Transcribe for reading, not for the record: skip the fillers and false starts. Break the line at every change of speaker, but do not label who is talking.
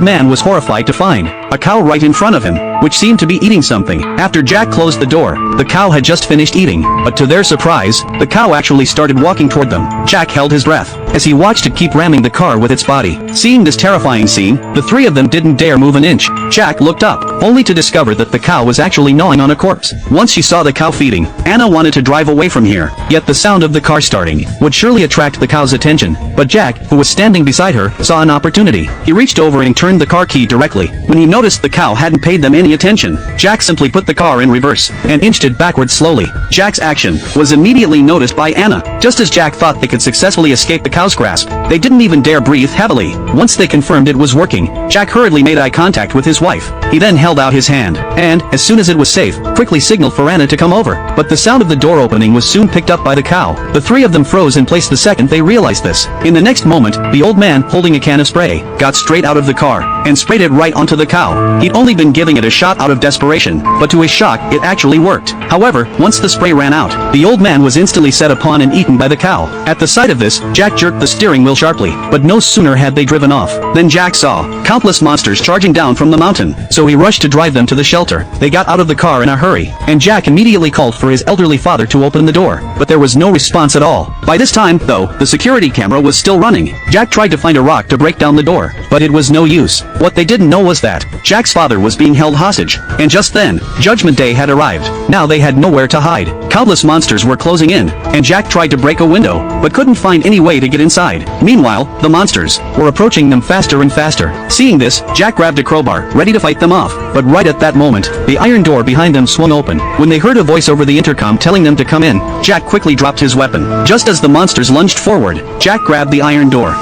man was horrified to find a cow right in front of him, which seemed to be eating something. After Jack closed the door, the cow had just finished eating, but to their surprise, the cow actually started walking toward them. Jack held his breath as he watched it keep ramming the car with its body. Seeing this terrifying scene, the three of them didn't dare move an inch. Jack looked up, only to discover that the cow was actually gnawing on a corpse. Once she saw the cow feeding, Anna wanted to drive away from here, yet the sound of the car starting would surely attract the cow's attention. But Jack, who was standing beside her, saw an opportunity. He reached over and turned the car key directly. When he noticed the cow hadn't paid them any attention, Jack simply put the car in reverse and inched it backward slowly. Jack's action was immediately noticed by Anna. Just as Jack thought they could successfully escape the cow's grasp, they didn't even dare breathe heavily. Once they confirmed it was working, Jack hurriedly made eye contact with his wife. He then held out his hand, and, as soon as it was safe, quickly signaled for Anna to come over. But the sound of the door opening was soon picked up by the cow. The three of them froze in place the second they realized this. In the next moment, the old man, holding a can of spray, got straight out of the car and sprayed it right onto the cow. He'd only been giving it a shot out of desperation, but to his shock, it actually worked. However, once the spray ran out, the old man was instantly set upon and eaten by the cow. At the sight of this, Jack jerked the steering wheel sharply, but no sooner had they driven off than Jack saw countless monsters charging down from the mountain, so he rushed to drive them to the shelter. They got out of the car in a hurry, and Jack immediately called for his elderly father to open the door, but there was no response at all. By this time, though, the security camera was still running. Jack tried to find a rock to break down the door, but it was no use. What they didn't know was that Jack's father was being held hostage, and just then, Judgment Day had arrived. Now they had nowhere to hide. Countless monsters were closing in, and Jack tried to break a window, but couldn't find any way to get inside. Meanwhile, the monsters were approaching them faster and faster. Seeing this, Jack grabbed a crowbar, ready to fight them off, but right at that moment, the iron door behind them swung open. When they heard a voice over the intercom telling them to come in, Jack quickly dropped his weapon. Just as the monsters lunged forward, Jack grabbed the iron door